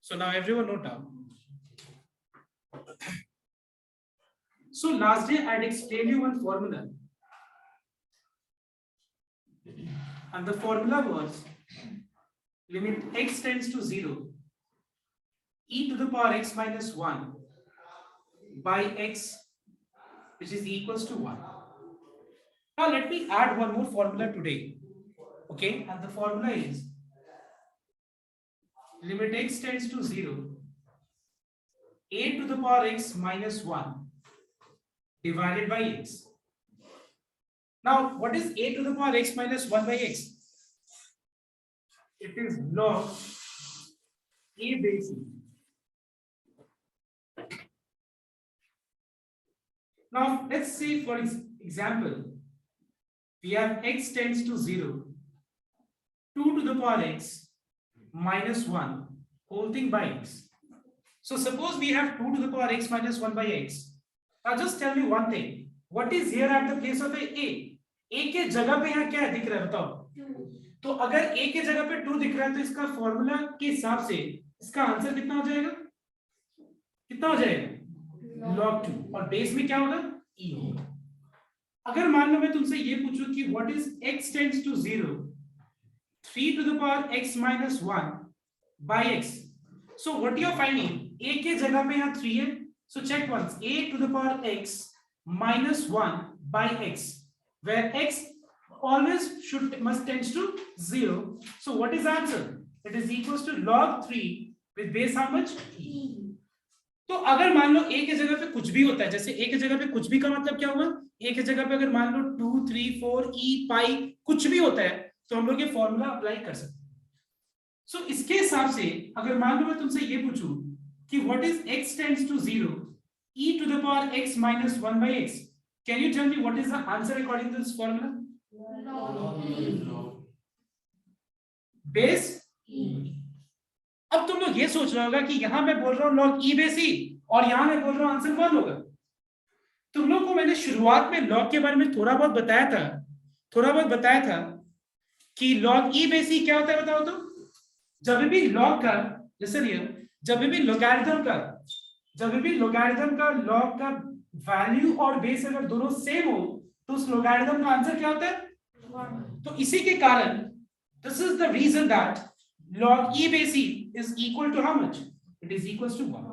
So now everyone note down. So last day I had explained you one formula, and the formula was limit x tends to 0, e to the power x minus 1 by x, which is equals to 1. Now let me add one more formula today. Okay, and the formula is limit x tends to 0, a to the power x minus 1 divided by x. Now, what is a to the power x minus 1 by x? It is log a base e. Now, let's say for example, we have x tends to 0, 2 to the power x minus 1 whole thing by x. So suppose we have 2 to the power x minus 1 by x. Now just tell me one thing. What is here at the place of a? a के जगह पे यहाँ क्या दिख रहा है बताओ? तो अगर a के जगह पे 2 दिख रहा है तो इसका फॉर्मूला के हिसाब से इसका आंसर कितना हो जाएगा? कितना हो जाएगा? log 2. और बेस में क्या होगा? e होगा. अगर मान लो मैं तुमसे ये पूछूं कि what is x tends to 0, 3 to the power x minus 1 by x. So what you are finding? a के जगह पे यहाँ 3 है. So check once. a to the power x minus 1 by x, where x always must tends to 0. So what is the answer? It is equals to log 3 with base how much? e. तो अगर मान लो a के जगह पे कुछ भी होता है, जैसे a के जगह पे कुछ भी का मतलब क्या हुआ? a के जगह पे अगर मान लो 2, 3, 4 e पाई कुछ भी होता है तो हम लोग ये फॉर्मूला अप्लाई कर सकते हैं. सो इसके हिसाब से अगर मान लो मैं तुमसे ये पूछूं कि what is x tends to 0, e to the power x minus 1 by x, can you tell me what is the answer according to this formula? Base e. अब तुम लोग ये सोच रहे होगा कि यहां मैं बोल रहा हूं log e बेस e और यहां मैं बोल रहा हूं आंसर 1 होगा. तुम लोग को मैंने शुरुआत में log के बारे में थोड़ा बहुत बताया था कि log e बेस e क्या होता है बताओ तो? जब भी log का, लिसन हियर, जब भी लोगैरिथम का log का वैल्यू और बेस अगर दोनों सेम हो तो उस लोगैरिथम का आंसर क्या होता है? 1. तो इसी के कारण this is the reason that log e base e is equal to how much? It is equals to 1.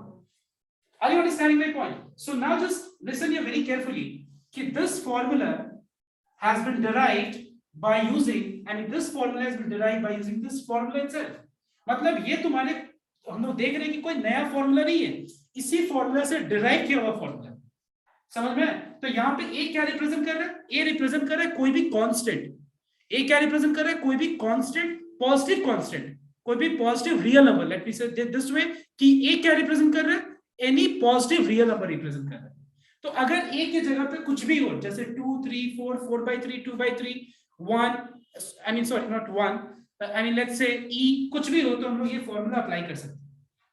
Are you understanding my point? So now just listen here very carefully. कि this formula has been derived by using, and this formula has been derived by using this formula itself. मतलब ये तुम्हारे हम लोग देख रहे हैं कि कोई नया फॉर्मूला नहीं है, इसी फॉर्मूला से डिराइव किया हुआ फॉर्मूला. समझ में? तो यहाँ पे a क्या रिप्रेजेंट कर रहा है? a रिप्रेजेंट कर रहा है कोई भी कांस्टेंट. a क्या रिप्रेजेंट कर रहा है? कोई भी कांस्टेंट, पॉजिटिव कांस्टेंट, कोई भी positive real number. Let me से दिस वे कि a क्या रिप्रेजेंट कर रहा है? Any positive real number represent कर रहा है. तो अगर a के जगह पे कुछ भी हो, जैसे 2, 3, 4, 4/3, 2/3, 1, I mean sorry not 1, I mean let's say e कुछ भी हो, तो हम लोग ये फॉर्मूला अप्लाई कर सकते हैं.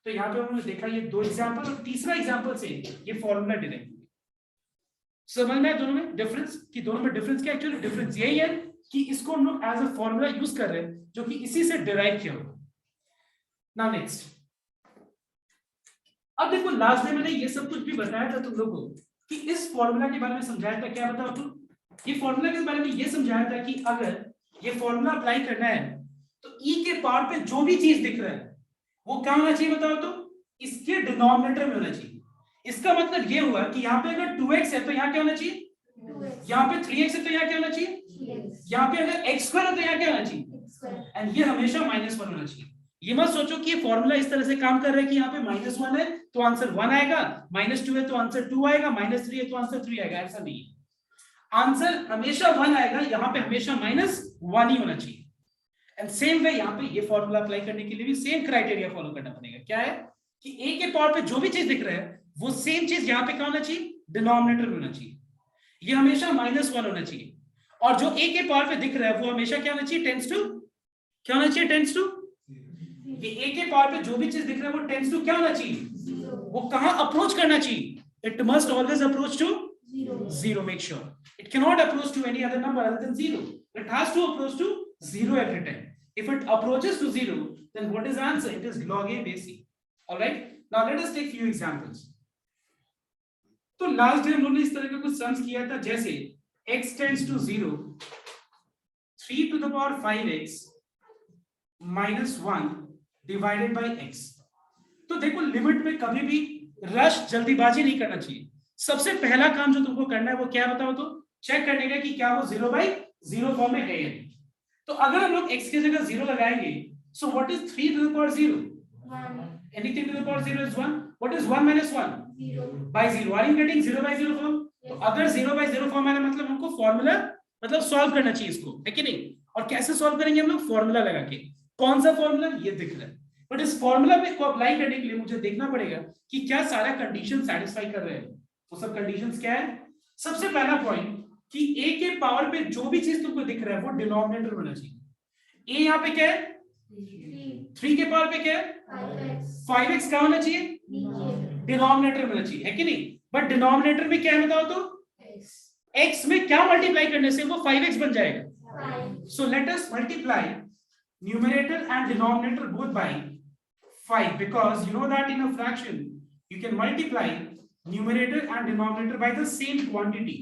तो यहाँ पे हमने देखा ये 2 एग्जांपल, और तीसरा एग्जांपल से ये फॉर्मूला डिराइव. समझ में दोनों में डिफरेंस? कि दोनों में डिफरेंस क्या? एक्चुअली डिफरेंस यही है कि इसको हम लोग एज अ फॉर्मूला यूज कर रहे हैं जो कि इसी से डिराइव किया हुआ. नाउ नेक्स्ट, अब देखो लास्ट में मैंने ये सब कुछ भी बताया था तुम लोगों को कि इस फॉर्मूला के बारे में समझाया था. क्या बताओ तुम? ये फॉर्मूला के बारे में ये समझाया था कि अगर ये फॉर्मूला अप्लाई करना है तो e के पावर पे जो भी चीज दिख रहा है वो क्या होना चाहिए बताओ तो? इसके डिनोमिनेटर में होना चाहिए. इसका मतलब ये हुआ कि यहाँ पे अगर 2x है तो यहाँ क्या होना चाहिए? 2x. यहाँ पे 3x है तो यहाँ क्या होना चाहिए? 3x. यहाँ पे अगर x² है तो यहाँ क्या होना चाहिए? एंड ये हमेशा -1 होना चाहिए. ये मत सोचो कि ये फॉर्मूला इस तरह से काम कर रहा है कि यहाँ पे -1 है तो आंसर 1 आएगा, -2 है तो आंसर 2 आएगा, -3 है तो आंसर 3 आएगा. ऐसा नहीं है. आंसर हमेशा 1 आएगा, यहाँ पे हमेशा -1 ही होना चाहिए. एंड सेम वे यहाँ पे ये फॉर्मूला अप्लाई करने के लिए भी सेम क्राइटेरिया फॉलो करना पड़ेगा. क्या है कि a के पावर पे जो भी चीज दिख रहा है वो सेम चीज यहाँ पे क्या होना चाहिए? डिनोमिनेटर में होना चाहिए. ये हमेशा -1 होना चाहिए. और जो a के पावर पे दिख रहा है वो हमेशा क्या होना चाहिए? टेंस टू क्या होना चाहिए? Tends to. ये a के पावर पे जो भी चीज दिख रहा है वो टेंस टू क्या होना चाहिए? वो कहां अप्रोच करना चाहिए? It must always approach to 0. Make sure it can not approach to any other number other than 0. It has to approach to 0 every time. If it approaches to 0, then what is the answer? It is log a base e. Alright, now let us take few examples. तो last day हम लोगों ने इस तरह का कुछ sums किया था, जैसे x tends to 0, 3 to the power 5x minus 1 divided by x। तो देखो लिमिट में कभी भी रश, जल्दीबाजी नहीं करना चाहिए। सबसे पहला काम जो तुमको करना है वो क्या बताओ तो, चेक करने का कि क्या वो 0/0 फॉर्म में है या नहीं। तो अगर हम लोग x की जगह 0 लगाएंगे, सो what is 3 to the power 0? 1। Anything to the power 0 is 1. What is 1 minus 1? 0/0। Are you getting 0/0 form? तो अगर 0/0 फॉर्म है मतलब हमको फॉर्मूला मतलब सॉल्व करना चाहिए इसको, है कि नहीं? और कैसे सॉल्व करेंगे हम लोग? फॉर्मूला लगा के। कौन सा फॉर्मूला? ये दिख रहा है। बट इस फॉर्मूला को अप्लाई करने के लिए मुझे देखना पड़ेगा कि क्या सारा कंडीशन सेटिस्फाई कर रहे हैं। वो सब कंडीशंस क्या है? सबसे पहला पॉइंट कि a के पावर पे जो भी चीज तुमको दिख रहा है वो डिनोमिनेटर होना चाहिए। a यहाँ पे क्या है? 3 के पावर पे क्या है? 5x क्या होना चाहिए? डिनोमिनेटर होना चाहिए, है कि नहीं? बट डिनोमिनेटर में क्या है बताओ तो? x में क्या मल्टीप्लाई करने से वो 5x बन जाएगा? सो let us multiply numerator and denominator both by 5, because you know that in a fraction you can multiply numerator and denominator by the same quantity।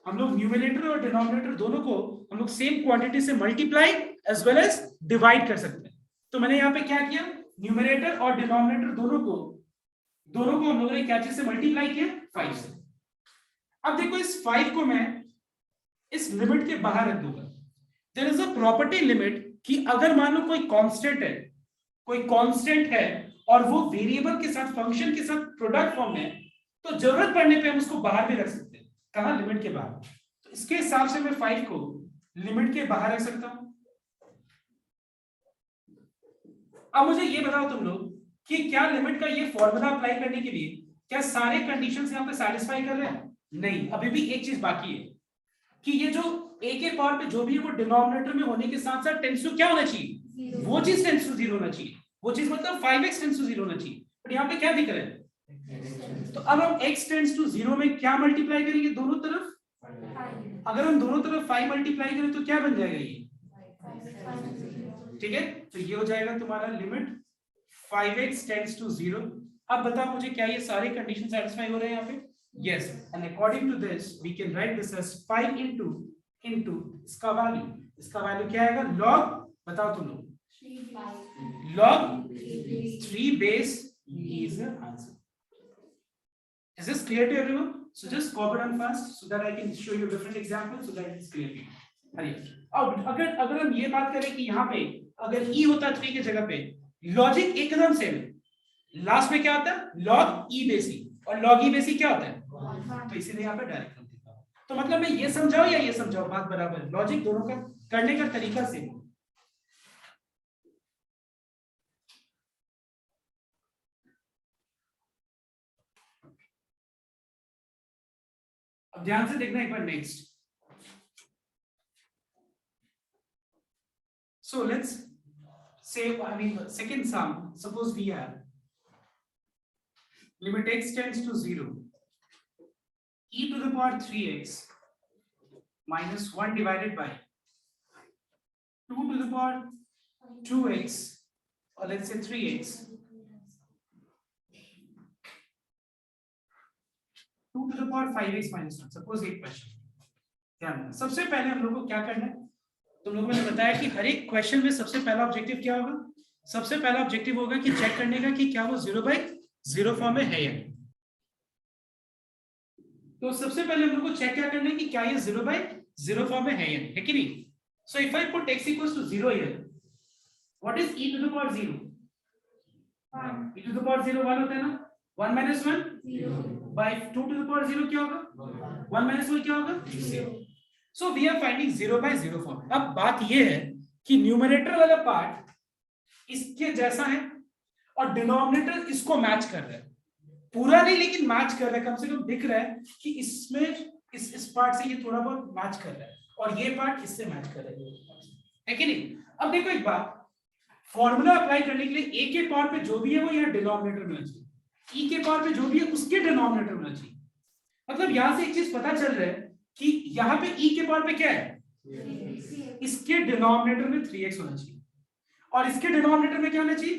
हम लोग न्यूमरेटर और डिनोमिनेटर दोनों को हम लोग सेम क्वांटिटी से multiply as well as divide कर सकते हैं। तो मैंने यहाँ पे क्या किया, न्यूमरेटर और डिनोमिनेटर दोनों को हम लोगों ने क्या चीज से मल्टीप्लाई किया? 5 से। अब देखो इस 5 को मैं इस लिमिट के बाहर रख दूंगा। There is a property limit कि अगर मान लो कोई कांस्टेंट है और वो वेरिएबल के साथ, फंक्शन के साथ प्रोडक्ट फॉर्म में, तो जरूरत पड़ने पे हम उसको बाहर भी रख सकते हैं। कहां? लिमिट के बाहर। तो इसके हिसाब से मैं 5 को लिमिट के बाहर रख सकता हूं। अब मुझे ये बताओ तुम लोग कि क्या लिमिट का ये फॉर्मूला अप्लाई करने के लिए क्या सारे कंडीशंस यहां पे सेटिस्फाई कर रहे हैं? नहीं, अभी भी एक चीज बाकी है कि ये जो a के पावर पे जो भी है वो डिनोमिनेटर में होने के साथ साथ टेंड्स टू क्या होना चाहिए? वो चीज टेंड्स टू 0 होना चाहिए। वो चीज मतलब 5x टेंड्स टू 0 होना चाहिए। बट यहाँ पे क्या दिख रहा है? तो अब हम x टेंड्स टू 0 में क्या मल्टीप्लाई करेंगे? दोनों तरफ 5। अगर हम दोनों तरफ 5 मल्टीप्लाई करें तो क्या बन जाएगा ये? ठीक है, तो ये हो जाएगा तुम्हारा लिमिट 5x टेंड्स टू 0। अब बताओ मुझे क्या ये सारे कंडीशन सेटिस्फाई हो रहे हैं यहाँ पे? Yes, and according to this we can write this as 5 into इसका वैल्यू क्या आएगा? log, बताओ तुम लोग, log 3 base is the answer। Is this clear to everyone? So just copy down fast so that I can show you different examples so that it's clear to you। अब अगर हम ये बात करें कि यहाँ पे अगर e होता 3 की जगह पे, लॉजिक एकदम सेम है। लास्ट में क्या होता है? log e base e, और log e base e क्या होता है? तो इसीलिए यहाँ पे डायरेक्ट कर देता हूं। तो मतलब मैं ये समझाऊं या ये समझाऊं? बात बराबर है, लॉजिक दोनों का करने का तरीका सेम है। अब ध्यान से देखना एक बार next. So let's say second sum, suppose we have limit x tends to 0, e to the power 3x minus 1 divided by 2 to the power 2x, or let's say 3x, 2 to the power 5x minus 1। Suppose एक question, ध्यान देना। सबसे पहले हम लोग को क्या करना है? तुम लोगों ने बताया कि हर एक क्वेश्चन में सबसे पहला ऑब्जेक्टिव क्या होगा? सबसे पहला ऑब्जेक्टिव होगा कि चेक करने का कि क्या वो 0/0 फॉर्म में है या नहीं। तो सबसे पहले हम लोग को चेक क्या करना है कि क्या ये 0/0 फॉर्म में है या नहीं, है कि नहीं? So if I put x equals to 0 here, what is e to the power 0? 1। e to the power 0 1 होता है ना? 1 minus 1 0 by 2 to the power 0 क्या होगा? 1 minus 1 क्या होगा? 0। So we are finding 0/0 form. अब बात ये है कि न्यूमरेटर वाला पार्ट इसके जैसा है और डिनोमिनेटर इसको मैच कर रहा है। पूरा नहीं लेकिन मैच कर रहा है, कम से कम दिख रहा है कि इसमें इस पार्ट से ये थोड़ा बहुत मैच कर रहा है और ये पार्ट इससे मैच कर रहा है कि नहीं? अब देखो एक बात, फॉर्मूला अप्लाई करने के लिए a के पावर पे जो भी है वो यहाँ डिनोमिनेटर में होना चाहिए, e के पावर पे जो भी है उसके डिनोमिनेटर में होना चाहिए। मतलब यहां से एक चीज पता चल रहा है कि यहाँ पे e के पावर पे क्या है? इसके डिनोमिनेटर में 3x होना चाहिए और इसके डिनोमिनेटर में क्या होना चाहिए?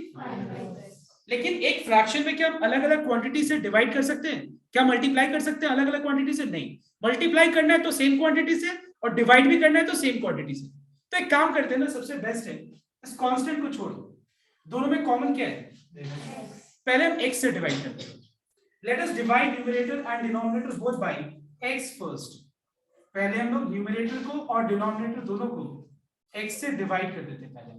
लेकिन एक फ्रैक्शन में क्या हम अलग अलग क्वांटिटी से डिवाइड कर सकते हैं? क्या मल्टीप्लाई कर सकते हैं अलग अलग क्वांटिटी से? नहीं, मल्टीप्लाई करना है तो सेम क्वांटिटी से, और डिवाइड भी करना है तो सेम क्वांटिटी से। तो एक काम करते हैं ना, सबसे बेस्ट है इस कांस्टेंट को छोड़ो, दोनों में कॉमन क्या है? पहले हम x से डिवाइड करते हैं। Let us divide numerator and denominator both by x first. पहले हम लोग न्यूमरेटर को और डिनोमिनेटर दोनों को x से डिवाइड कर देते हैं पहले।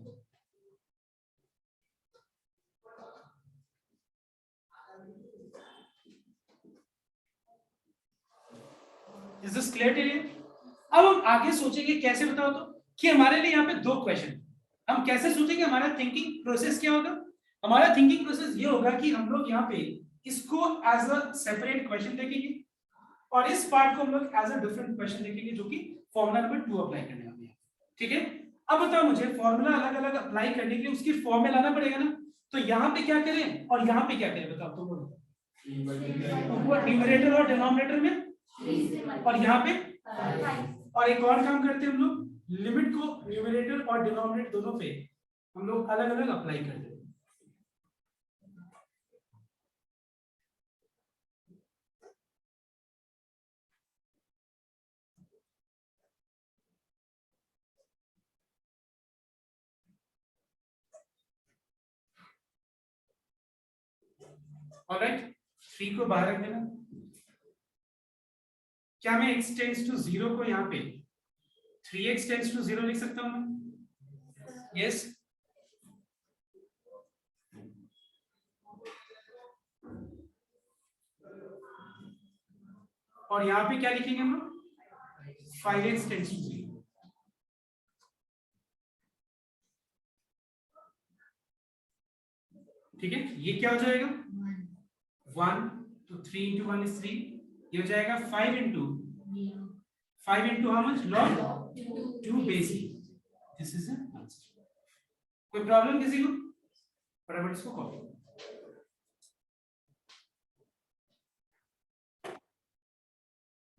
Is this clear to you? अब हम आगे सोचेंगे कैसे, बताओ तो, कि हमारे लिए यहाँ पे दो क्वेश्चन, हम कैसे सोचेंगे? हमारा थिंकिंग प्रोसेस क्या होगा? हमारा थिंकिंग प्रोसेस ये होगा कि हम लोग यहाँ पे इसको एज अ सेपरेट क्वेश्चन देखेंगे, और इस पार्ट को हम लोग एज अ डिफरेंट क्वेश्चन देखेंगे, जो कि फॉर्मूला नंबर 2 अप्लाई करने वाले हैं। ठीक है, अब बताओ मुझे, फॉर्मूला अलग अलग अप्लाई करने के लिए उसकी फॉर्म में लाना पड़ेगा ना, तो यहाँ पे क्या करें और यहाँ पे क्या करें? बताओ तुम लोग। न्यूमरेटर और डिनोमिनेटर में, और यहाँ पे, और एक और काम करते हैं हम लोग, लिमिट को न्यूमरेटर और डिनोमिनेटर दोनों पे हम लोग अलग अलग अप्लाई करते हैं। ऑलराइट, 3 को बाहर रख देना। क्या मैं x टेंड्स टू 0 को यहाँ पे 3x टेंड्स टू 0 लिख सकता हूँ? यस। और यहाँ पे क्या लिखेंगे हम लोग? 5x tends to 0। ठीक है, ये क्या हो जाएगा? 1, तो 3 into 1 is 3, ये हो जाएगा 5 into how much? log 2 base e। This is answer. कोई प्रॉब्लम किसी को? फटाफट इसको कॉपी।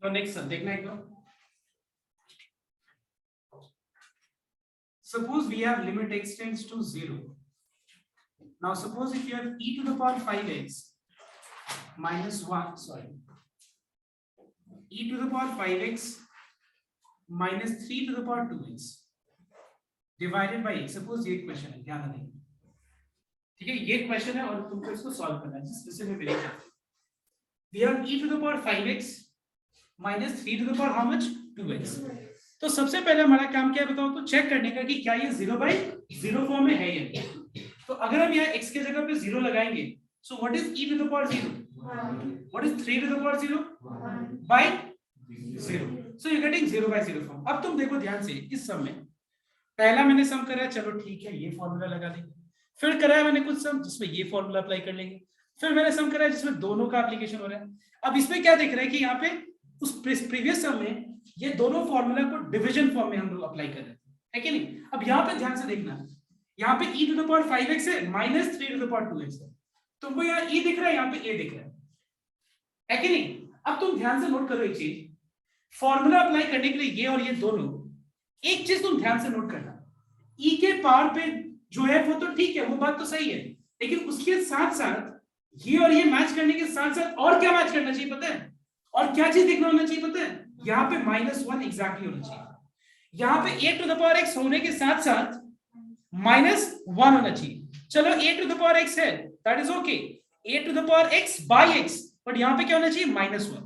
तो नेक्स्ट देखना एक बार। Suppose we have limit x tends to 0. Now suppose if you have e to the power 5x minus 1, sorry, e to the power 5x minus 3 to the power 2x divided by x. Suppose ये question है, ध्यान दें, ठीक है, ये question है और तुमको इसको सॉल्व करना है। जिससे मैं मेरे we have e to the power 5x minus 3 to the power how much? 2x। तो सबसे पहले हमारा काम क्या है बताओ तो? चेक करने का कि क्या ये 0/0 फॉर्म में है या नहीं। तो अगर हम यहाँ x के जगह पे 0 लगाएंगे, सो what is e to the power 0? What is 3 to the power 0? by 0। So you getting 0/0 form. अब तुम देखो ध्यान से, इस सम में पहला मैंने सम कराया, चलो ठीक है, ये फॉर्मूला लगा देंगे। फिर कराया मैंने कुछ सम जिसमें ये फॉर्मूला अप्लाई कर लेंगे। फिर मैंने सम कराया जिसमें दोनों का एप्लीकेशन हो रहा है। अब इसमें क्या देख रहे हैं कि यहाँ पे उस प्रीवियस सम में ये दोनों फॉर्मूला को डिवीजन फॉर्म में हम लोग अप्लाई कर रहे हैं कि नहीं? अब यहाँ पे ध्यान से देखना, यहाँ पे e to the power 5x है minus 3 to the power 2x है। तुमको यहाँ e दिख रहा है, यहाँ पे a दिख रहा है कि नहीं? अब तुम ध्यान से नोट करो एक चीज, फॉर्मूला अप्लाई करने के लिए ये और ये दोनों, एक चीज तुम ध्यान से नोट करना, e के पावर पे जो है वो तो ठीक है, वो बात तो सही है, लेकिन उसके साथ साथ ये और ये मैच करने के साथ साथ और क्या मैच करना चाहिए पता है? और क्या चीज देखना होना चाहिए पता है? यहाँ पे -1 एग्जैक्टली होना चाहिए। यहाँ पे a to the power x होने के साथ साथ -1 होना चाहिए। चलो a to the power x है, that is okay, a to the power x by x, but यहाँ पे क्या होना चाहिए? -1।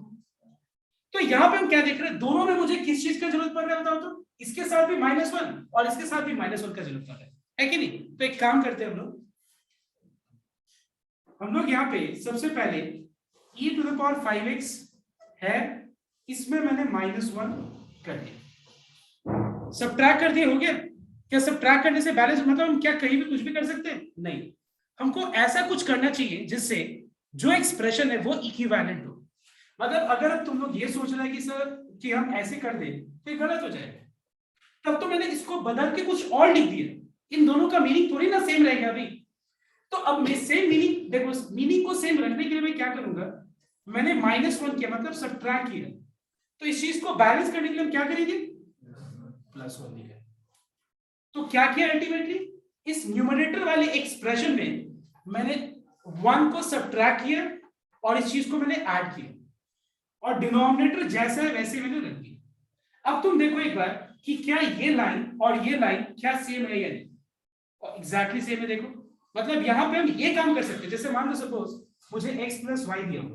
तो यहाँ पे हम क्या देख रहे हैं? दोनों में मुझे किस चीज का जरूरत पड़ रहा है बताओ तो? इसके साथ भी -1 और इसके साथ भी -1 का जरूरत पड़ रहा है कि नहीं? तो एक काम करते हैं हम लोग यहाँ पे सबसे पहले e to the power 5x है, इसमें मैंने -1 कर दिया, सबट्रैक्ट कर दिया, हो गया। क्या सबट्रैक्ट करने से बैलेंस मतलब हम क्या कहीं भी कुछ भी कर सकते हैं? नहीं, हमको ऐसा कुछ करना चाहिए जिससे जो एक्सप्रेशन है वो इक्विवेलेंट हो। मतलब अगर तुम लोग ये सोच रहे हैं कि सर कि हम ऐसे कर दें तो ये गलत हो जाएगा, तब तो मैंने इसको बदल के कुछ और लिख दिया, इन दोनों का मीनिंग थोड़ी ना सेम रहेगा अभी। तो अब मैं सेम मीनिंग, देखो मीनिंग को सेम रखने के लिए मैं क्या करूंगा, मैंने -1 किया मतलब सबट्रैक्ट किया, तो इस चीज को बैलेंस करने के लिए हम क्या करेंगे? +1 लिखेंगे। तो क्या किया अल्टीमेटली? इस न्यूमरेटर वाले एक्सप्रेशन में मैंने 1 को सब्ट्रैक्ट किया और इस चीज को मैंने ऐड किया और डिनोमिनेटर जैसा है वैसे मैंने रख दिया। अब तुम देखो एक बार कि क्या ये लाइन और ये लाइन क्या सेम है या नहीं, और एग्जैक्टली सेम है। देखो मतलब यहाँ पे हम ये काम कर सकते हैं, जैसे मान लो सपोज मुझे x प्लस वाई दिया हो,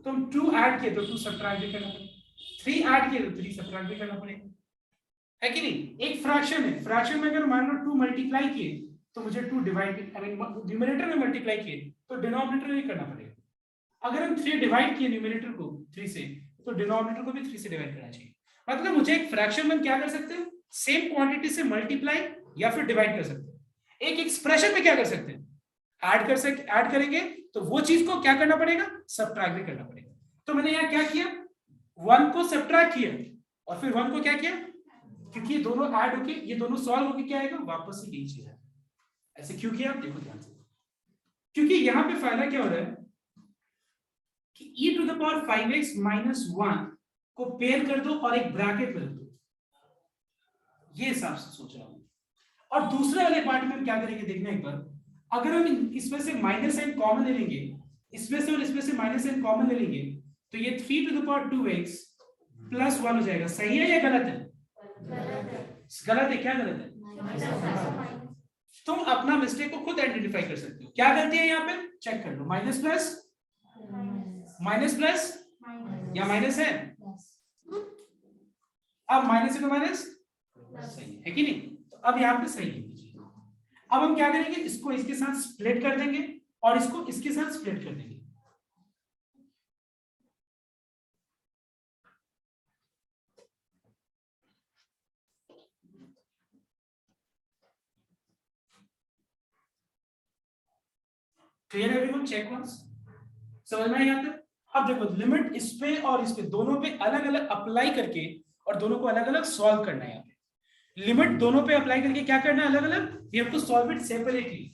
तुम 2 ऐड किए तो 2 सब्ट्रैक्ट भी करना पड़ेगा, 3 ऐड किए तो 3 सब्ट्रैक्ट भी करना पड़ेगा, है कि नहीं। एक फ्रैक्शन है, फ्रैक्शन में अगर मान लो 2 मल्टीप्लाई किए तो मुझे 2 डिवाइड आई मीन न्यूमरेटर में मल्टीप्लाई किए तो डिनोमिनेटर में करना पड़ेगा। अगर हम 3 डिवाइड किए न्यूमरेटर को 3 से तो डिनोमिनेटर को भी 3 से डिवाइड करना चाहिए। मतलब मुझे एक फ्रैक्शन में क्या कर सकते हैं, सेम क्वांटिटी से मल्टीप्लाई या फिर डिवाइड कर सकते हैं। एक एक्सप्रेशन में क्या कर सकते हैं, ऐड करेंगे तो वो चीज को क्या करना पड़ेगा, सब्ट्रैक्ट भी करना पड़ेगा। तो मैंने यहाँ क्या किया, 1 को सब्ट्रैक्ट किया और फिर 1 को क्या किया, क्योंकि ये दोनों ऐड होके ये दोनों सॉल्व होके क्या आएगा, वापस से यही चीज है। ऐसे क्यों किया, देखो ध्यान से, क्योंकि यहाँ पे फायदा क्या हो रहा है कि e to the power 5x minus 1 को पेयर कर दो और एक ब्रैकेट में रख दो, ये हिसाब से सोच रहा हूं। और दूसरे वाले पार्ट में हम क्या करेंगे देखना एक बार, अगर हम इसमें से माइनस साइन कॉमन ले लेंगे, इसमें से और इसमें से माइनस साइन कॉमन ले लेंगे तो ये 3 to the power 2x plus 1 हो जाएगा। सही है या गलत है, गलत है, क्या गलत है, तुम अपना मिस्टेक को खुद आइडेंटिफाई कर सकते हो, क्या गलती है यहाँ पे चेक कर लो। माइनस प्लस या माइनस है, अब माइनस है तो माइनस सही है कि नहीं, तो अब यहाँ पे सही है। अब हम क्या करेंगे, इसको इसके साथ स्प्लिट कर देंगे और इसको इसके साथ स्प्लिट कर देंगे। क्लियर एवरीवन, चेक वंस, समझ में यहाँ तक। अब देखो लिमिट इस पे और इस पे दोनों पे अलग अलग अप्लाई करके और दोनों को अलग अलग सॉल्व करना है। यहाँ पे लिमिट दोनों पे अप्लाई करके क्या करना है, अलग अलग, we have to solve it separately.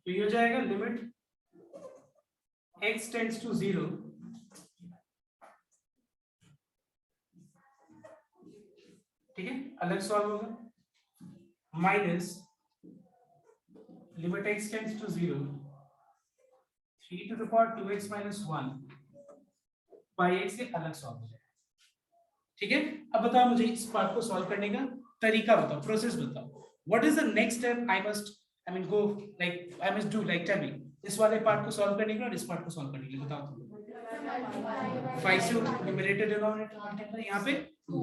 तो ये हो जाएगा लिमिट x टेंड्स टू 0 ठीक है, अलग सॉल्व होगा, minus limit x tends to 0 3 to the power 2x minus 1 by x से अलग सॉल्व हो जाएगा। ठीक है, अब बताओ मुझे इस पार्ट को सॉल्व करने का तरीका बताओ, प्रोसेस बताओ। What is the next step I must I mean go like I must do, like tell me, इस वाले पार्ट को सॉल्व करने के और इस पार्ट को सॉल्व करने के लिए बताओ तुम। 5 से न्यूमरेटर डिनोमिनेटर मल्टीप्लाई, यहाँ पे 2,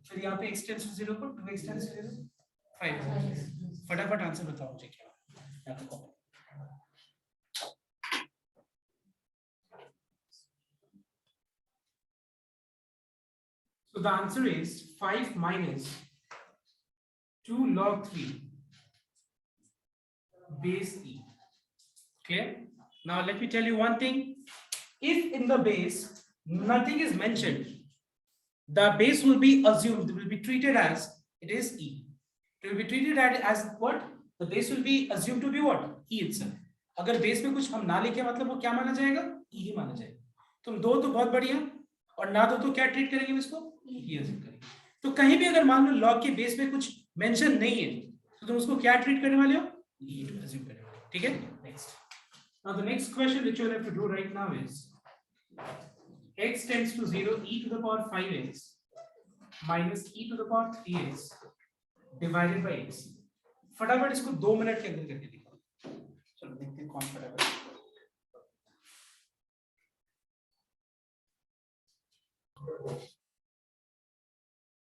फिर यहाँ पे x टेंड्स टू 0 को 2x टेंड्स टू 0 5। फटाफट आंसर बताओ मुझे क्या यहाँ पे। So the answer is 5 minus 2 log 3 base e. Clear? Now let me tell you one thing. If in the base nothing is mentioned, the base will be assumed, will be treated as it is e. It will be treated as what? The base will be assumed to be what? E itself. अगर base में कुछ हम ना लिखे मतलब वो क्या माना जाएगा, e ही माना जाएगा। तुम दो तो बहुत बढ़िया, और ना दो तो क्या ट्रीट करेंगे इसको, e अज्यूम करेंगे। तो कहीं भी अगर मान लो लॉग के बेस में कुछ मेंशन नहीं है तो तुम उसको क्या ट्रीट करने वाले हो, e अज्यूम करने वाले हो। ठीक है, next. Now the next question which you will have to do right now is x tends to 0 e to the power 5x minus e to the power 3x divided by x। फटाफट इसको 2 minute के अंदर करके दिखाओ। चलो देखते हैं कौन फटाफट।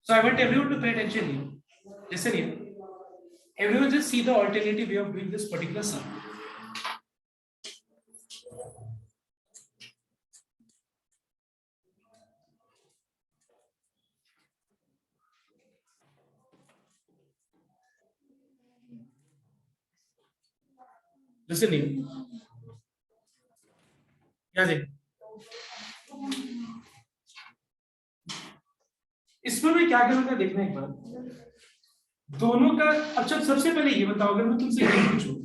So I want everyone to pay attention here. Listen here. Everyone just see the alternative way of doing this particular sum. Listen here. क्या देख, इसमें मैं क्या करूंगा देखना एक बार, दोनों का। अच्छा सबसे पहले ये बताओ, अगर मैं तुमसे ये पूछूं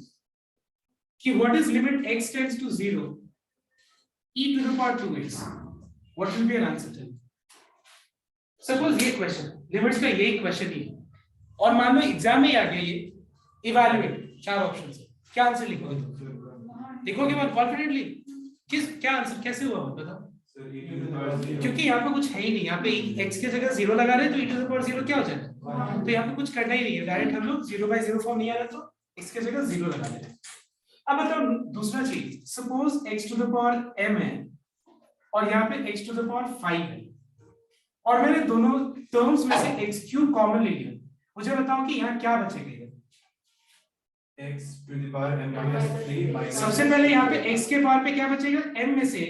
कि what is limit x tends to 0 e to the power 2x, what will be an answer? Suppose ये क्वेश्चन लिमिट्स का यही क्वेश्चन ही है और मान लो एग्जाम में ही आ गया ये इवैल्यूएट 4 ऑप्शन है, क्या आंसर लिखोगे तुम? लिखोगे बहुत कॉन्फिडेंटली? क्या आंसर कैसे हुआ बताओ? क्योंकि यहाँ पे कुछ है ही नहीं, यहाँ पे x की जगह 0 लगा रहे तो e टू द पावर 0 क्या हो जाएगा? तो यहाँ पे कुछ करना ही नहीं है, डायरेक्ट हम लोग 0/0 फॉर्म नहीं आ रहा तो x की जगह 0 लगा देते हैं। अब बताओ दूसरा चीज, suppose x to the power m है और यहाँ पे x टू द पावर 5 है और मैंने दोनों टर्म्स में से x³ कॉमन ले लिया, मुझे बताओ कि यहाँ क्या बचेगा? x to the power m minus 3 सबसे पहले यहाँ पे x के पावर पे क्या बचेगा? m में से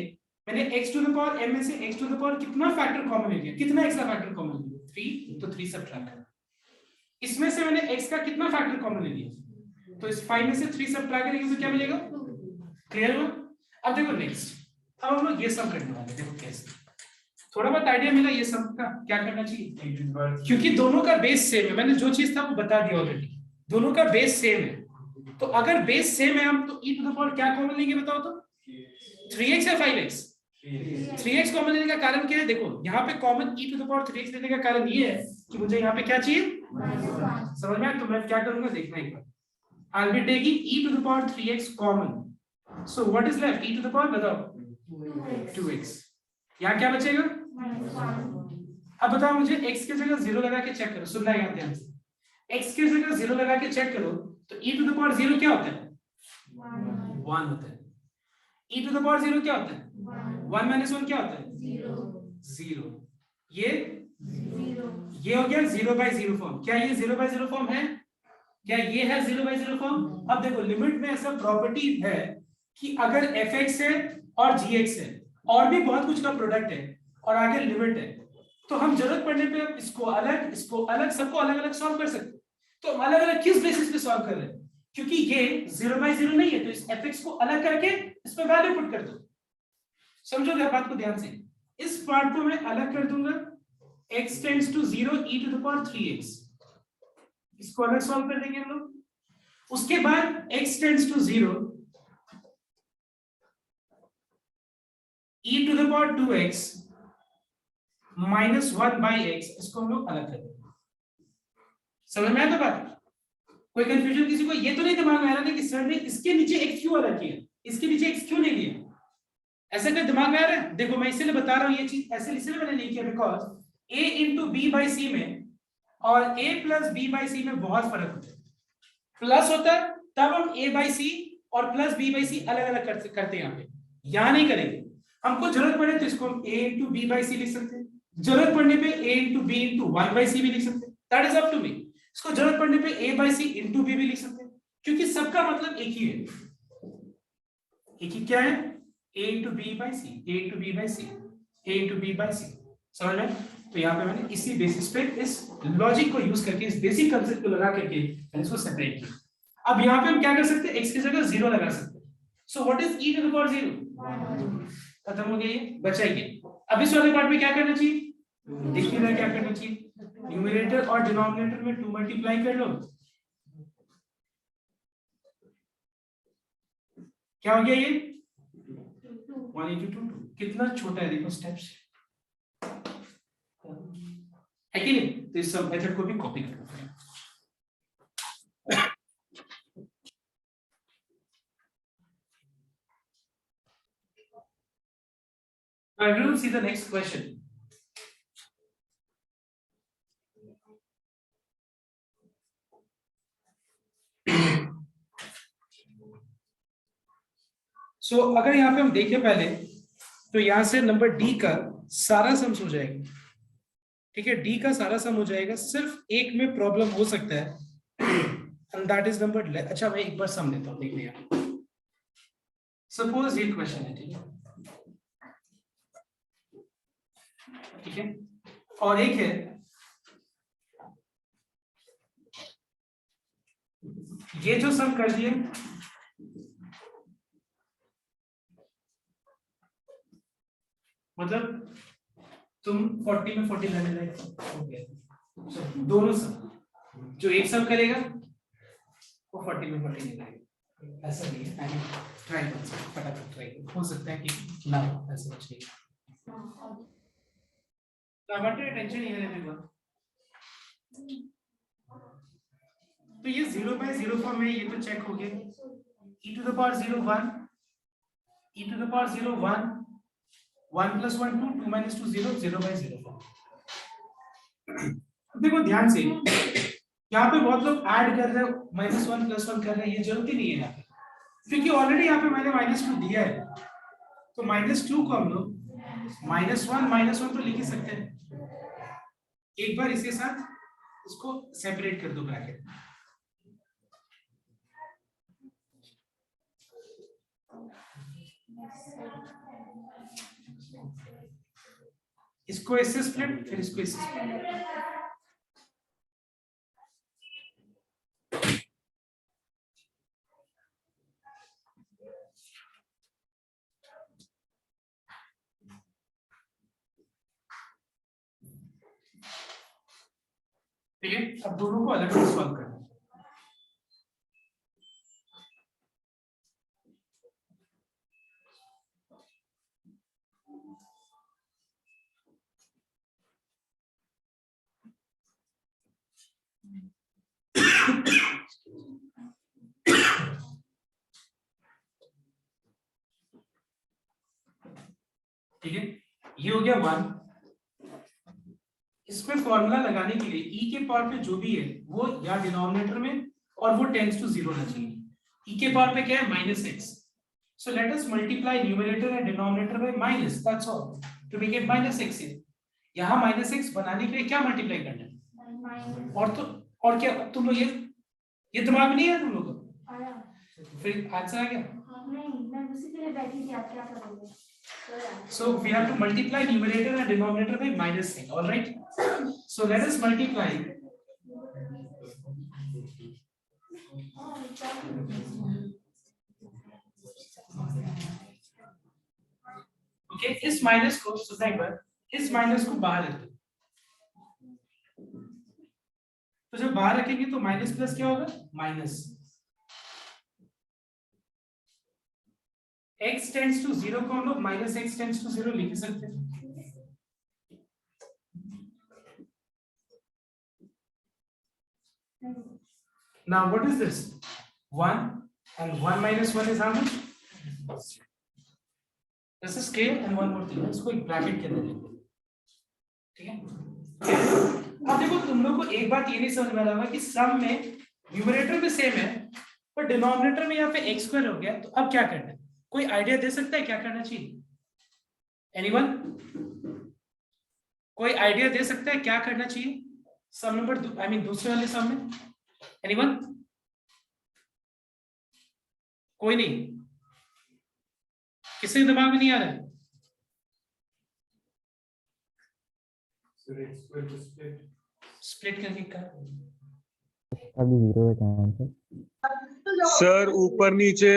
मैंने x to the power m में से x टू द पावर कितना फैक्टर कॉमन ले लिया? कितना x का फैक्टर कॉमन ले लिया? 3, तो 3 सब्ट्रैक्ट करना। इसमें से मैंने x का कितना फैक्टर कॉमन ले लिया? तो इस 5 में से 3 सब्ट्रैक्ट करेंगे तो क्या मिलेगा? क्लियर हुआ? अब देखो नेक्स्ट, अब हम लोग ये सम करने वाले हैं। देखो कैसे, थोड़ा बहुत आइडिया मिला ये सम का क्या करना चाहिए, क्योंकि दोनों का बेस सेम है। मैंने जो चीज था वो बता दिया ऑलरेडी, दोनों का बेस सेम है। तो अगर बेस सेम है हम तो e टू द पावर क्या कॉमन लेंगे बताओ तो? 3x या 5x? 3x कॉमन लेने का कारण क्या है? देखो यहाँ पे common e to the power 3x लेने का कारण ये है कि मुझे यहाँ पे क्या चाहिए, समझ में आया? तो मैं क्या करूंगा देखना एक बार, I'll be taking e to the power 3x common, so what is left? e to the power बताओ 2x, यहाँ क्या बचेगा? अब बताओ मुझे x की जगह 0 लगा के चेक करो, सुनना है ध्यान से, x की जगह 0 लगा के चेक करो तो e टू द पावर 0 क्या होता है? 1 होता है। e टू द पावर 0 क्या होता है? 1 माइनस 1 क्या होता है? 0। ये हो गया 0/0 फॉर्म। क्या ये 0/0 फॉर्म है? क्या ये है 0/0 फॉर्म? अब देखो लिमिट में ऐसा प्रॉपर्टी है कि अगर fx है और gx है और भी बहुत कुछ का प्रोडक्ट है और आगे लिमिट है तो हम जरूरत पड़ने पे इसको अलग सबको अलग अलग सॉल्व कर सकते हैं। तो हम अलग अलग किस बेसिस पे सॉल्व कर रहे हैं? क्योंकि ये 0/0 नहीं है तो इस fx को अलग करके इस पे वैल्यू पुट कर दो। समझोगे बात को ध्यान से? इस पार्ट को मैं अलग कर दूंगा, x tends to 0 e to the power 3x, इसको अलग सॉल्व कर देंगे हम लोग। उसके बाद x tends to 0 e to the power 2x minus 1/x, इसको हम लोग अलग कर देंगे। समझ में आया तो बात? कोई कंफ्यूजन किसी को? ये तो नहीं दिमाग में आ रहा है कि सर ने इसके नीचे x क्यों अलग किया, इसके नीचे x क्यों नहीं लिया? ऐसा क्या दिमाग में आ रहा है? देखो मैं इसलिए बता रहा हूं ये चीज ऐसे इसलिए मैंने नहीं किया because a into B by C में और a plus B by C में बहुत फर्क होता है। प्लस होता है तब हम a बाई सी और प्लस बी बाई सी अलग अलग करते हैं, यहाँ पे यहाँ नहीं करेंगे। हमको जरूरत पड़े तो इसको हम a इंटू बी बाई सी लिख सकते हैं, जरूरत पड़ने पे a into B into 1/c भी लिख सकते हैं, that is up to me. इसको जरूरत पड़ने पे a by C into B भी लिख सकते हैं क्योंकि सबका मतलब एक ही है। एक ही क्या है? a into B by C, a into B by C, a into B by C. समझ में? तो यहाँ पे मैंने इसी बेसिस पे इस लॉजिक को यूज करके इस बेसिक कंसेप्ट को लगा करके मैंने इसको सेपरेट किया। अब यहाँ पे हम क्या कर सकते हैं? x की जगह 0 लगा सकते हैं। So what is e to the power 0? खत्म हो गया, ये बचा ये। अब इस वाले पार्ट में क्या करना चाहिए? देखिए ना क्या करना चाहिए, न्यूमरेटर और डिनोमिनेटर में 2 मल्टीप्लाई कर लो। क्या हो गया ये? 1 into 2 कितना छोटा है देखो स्टेप्स, है कि नहीं? तो इस सब मेथड को भी कॉपी कर लो। Now everyone see the next question. So अगर यहाँ पे हम देखें पहले तो यहाँ से नंबर डी का सारा सम हो जाएगा, ठीक है? डी का सारा सम हो जाएगा, सिर्फ एक में प्रॉब्लम हो सकता है and that is number 11। अच्छा मैं एक बार सम लेता हूँ, देखने यहाँ सपोज ये क्वेश्चन है, ठीक है? ठीक है, और एक है ये जो सम कर दिए मतलब तुम 40 में 40 लेने लायक हो गया। दोनों सम जो एक सम करेगा वो 40 में 40 नहीं लाएगा, ऐसा नहीं है। ट्राई कर सकते, फटाफट ट्राई कर, हो सकता है कि ना हो ऐसा कुछ नहीं। तो हमारे टेंशन नहीं है, तो ये 0/0 फॉर्म है, ये तो चेक हो गया। e to the power 0 1, e to the power 0 1, 1 plus 1 2, 2 minus 2 0, 0/0 form. देखो ध्यान से, यहाँ पे बहुत लोग ऐड कर रहे हो, -1 +1 कर रहे हैं, ये जरूरी नहीं है यहाँ पे, क्योंकि ऑलरेडी यहाँ पे मैंने -2 दिया है। तो -2 को हम लोग -1 तो लिख ही सकते हैं। एक बार इसके साथ इसको सेपरेट कर दो ब्रैकेट। इसको इससे स्प्लिट, फिर इसको इससे स्प्लिट। ठीक है, अब दोनों को अलग से सॉल्व करना है। ठीक है, ये हो गया 1। इसमें फॉर्मूला लगाने के लिए e के पावर पे जो भी है वो या डिनोमिनेटर में और वो टेंड्स टू 0 होना चाहिए। e के पावर पे क्या है, -x। So let us multiply numerator and denominator by minus, that's all, to make it -x। यहां -x बनाने के लिए क्या मल्टीप्लाई करना है, और तो और क्या, तुम लोग ये दिमाग में नहीं है तुम लोग को, फिर आंसर आ गया। नहीं, मैं उसी के लिए बैठी थी, आप क्या करोगे? So we have to multiply numerator and denominator by -x, all right? So let us multiply. Okay, इस माइनस को सुनना एक बार, इस माइनस को बाहर रख दो। तो जब बाहर रखेंगे तो माइनस प्लस क्या होगा, माइनस। x टेंड्स टू 0 को हम लोग -x टेंड्स टू 0 लिख सकते हैं। Now what is this? 1 and 1 minus 1 is how much? This is clear, and one more thing, इसको एक ब्रैकेट के अंदर लिखो, ठीक है? अब देखो तुम लोग को एक बात ये नहीं समझ में आ रहा कि सम में न्यूमरेटर में सेम है पर डिनोमिनेटर में यहाँ पे x² हो गया, तो अब क्या करना है? कोई आइडिया दे सकता है क्या करना चाहिए? एनीवन? कोई आइडिया दे सकता है क्या करना चाहिए सम नंबर दूसरे वाले सम में? एनीवन? कोई नहीं, किसी दिमाग में नहीं आ रहा है? स्प्लिट करके क्या अभी 0 है क्या आंसर? सर ऊपर नीचे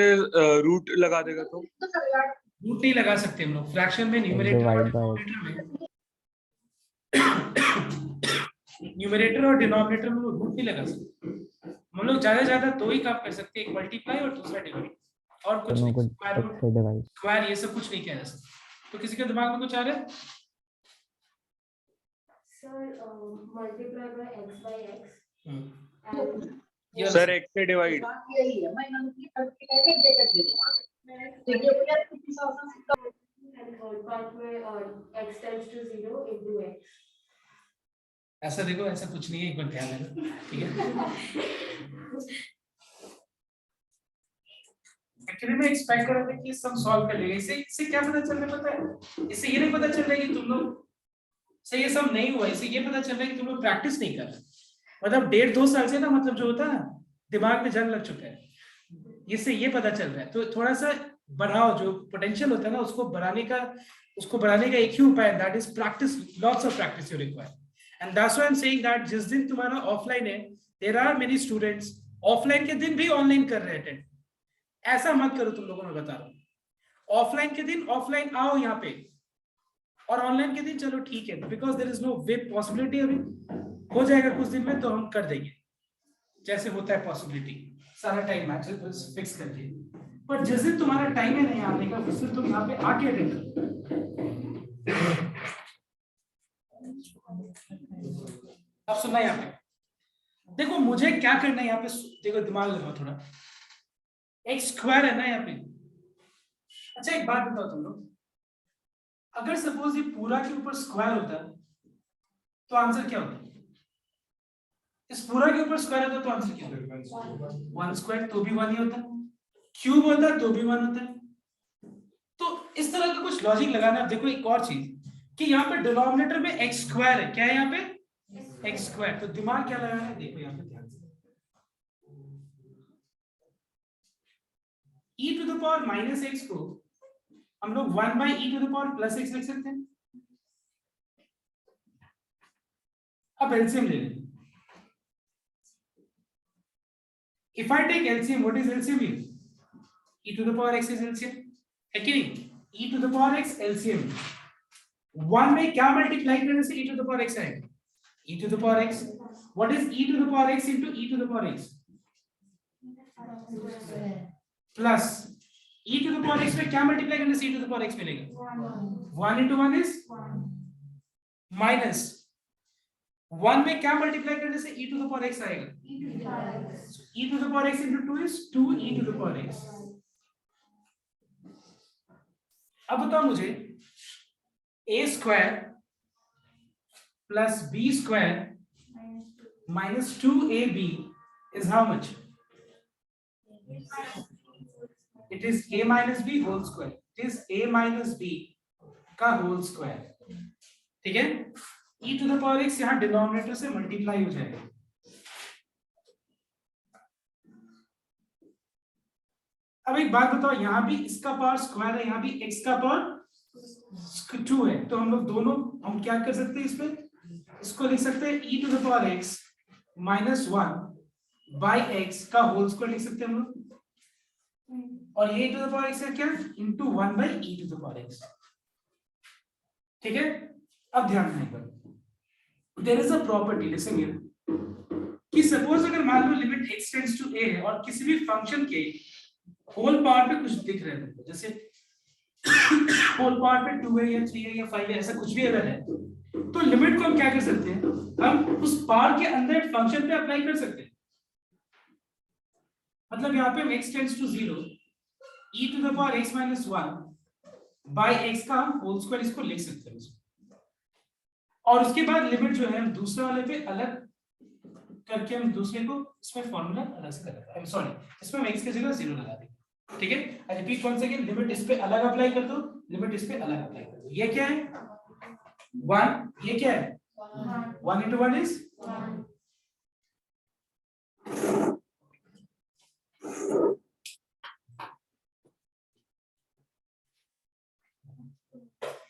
रूट लगा देगा तो? रूट नहीं लगा सकते हम लोग फ्रैक्शन में, न्यूमरेटर और डिनोमिनेटर में रूट नहीं लगा सकते हम लोग। ज्यादा दो ही काम कर सकते हैं, एक मल्टीप्लाई और दूसरा डिवाइड, और कुछ नहीं, स्क्वायर ये सब कुछ नहीं किया जा सकता। तो किसी के दिमाग में कुछ आ रहा है? Sir multiply by x by x sir x से divide. x tends to 0 into x। ऐसा देखो, ऐसा कुछ नहीं है, एक बार ध्यान देना, ठीक है? एक्चुअली मैं एक्सपेक्ट कर रहा था कि सब सॉल्व कर लेंगे। इससे क्या पता चल रहा है पता है? इससे ये नहीं पता चल रहा है कि तुम लोग से ये सब नहीं हुआ, इससे ये पता चल रहा है कि तुम लोग प्रैक्टिस नहीं कर रहे। मतलब 1.5-2 साल से ना, मतलब जो होता है ना, दिमाग में जंग लग चुका है, इससे ये पता चल रहा है। तो थोड़ा सा बढ़ाओ, जो पोटेंशियल होता है ना उसको बढ़ाने का एक ही उपाय है, that is practice, lots of practice you require. And that's why I am saying that जिस दिन तुम्हारा ऑफलाइन है, there are many students offline के दिन भी ऑनलाइन कर रहे हैं। ऐसा मत करो तुम लोगों, मैं बता रहा हूँ। ऑफलाइन के दिन ऑफलाइन आओ यहाँ पे, और ऑनलाइन के दिन चलो ठीक है, because there is no way possibility, अभी हो जाएगा कुछ दिन में तो हम कर देंगे, जैसे होता है पॉसिबिलिटी, सारा टाइम मैच फिक्स करके। पर जिस दिन तुम्हारा टाइम है नहीं आने का, उस दिन तुम यहाँ पे आके अटेंड करो। अब सुनना यहाँ पे, देखो मुझे क्या करना है यहाँ पे, देखो दिमाग लगाओ थोड़ा, एक्स स्क्वायर है ना यहाँ पे। अच्छा एक बात बताओ तुम लोग, अगर सपोज ये पूरा के ऊपर स्क्वायर होता तो आंसर क्या होता? इस पूरा के ऊपर स्क्वायर होता तो आंसर क्या होता? 1 स्क्वायर, तो भी 1 ही होता, क्यूब होता तो भी 1 होता। तो इस तरह का कुछ लॉजिक लगाना। अब देखो एक और चीज कि यहाँ पे डिनोमिनेटर में एक्स स्क्वायर है, क्या है यहाँ पे? X square. तो दिमाग क्या लगाना है, देखो यहाँ पे ध्यान से, e to the power minus X को हम लोग 1 by E to the power plus X लिख सकते हैं। अब एलसीएम ले लें। If I take LCM, what is LCM here? E to the power x is LCM, है कि नहीं? E to the power x LCM। 1 में क्या मल्टीप्लाई करने से e to the power x आएगा? E to the power x। What is e to the power x into e to the power x? Plus e to the power x में क्या multiply करने से e to the power x मिलेगा? 1 into 1 is minus 1 में क्या multiply करने से e to the power x आएगा? e to the power x into 2 is 2e to the power x। अब बताओ मुझे a square plus b square minus 2ab is how much? It is a minus b whole square। It is a minus b का whole square, ठीक है? e to the power x यहाँ denominator से multiply हो जाएगा। अब एक बात बताओ, यहाँ भी इसका पावर स्क्वायर है, यहाँ भी x का पावर 2 है, तो हम लोग दोनों हम क्या कर सकते हैं इसमें, इसको लिख सकते हैं e to the power x minus 1 by x का होल स्क्वायर लिख सकते हैं हम लोग, और ये e to the power x का क्या, into 1 by e to the power x। ठीक है? अब ध्यान देना एक बार, there is a property, listen here, कि सपोज अगर मान लो limit x tends to a है और किसी भी फंक्शन के होल पावर पे कुछ दिख रहा है, जैसे होल पावर पे 2 है या 3 है या 5 है, ऐसा कुछ भी अगर है, तो लिमिट को हम क्या कर सकते हैं, हम उस पावर के अंदर एक फंक्शन पे अप्लाई कर सकते हैं। मतलब यहाँ पे हम x tends to 0 e to the power x minus 1 by x का होल स्क्वायर इसको लिख सकते हैं, और उसके बाद लिमिट जो है हम दूसरे वाले पे अलग करके हम दूसरे को इसमें फॉर्मूला अलग से कर देते हैं, सॉरी इसमें हम x की जगह 0 लगा देंगे। ठीक है? I repeat once again, limit इस पे अलग अप्लाई कर दो, लिमिट इस पे अलग अप्लाई कर दो। ये क्या है 1, ये क्या है 1 into 1 is 1।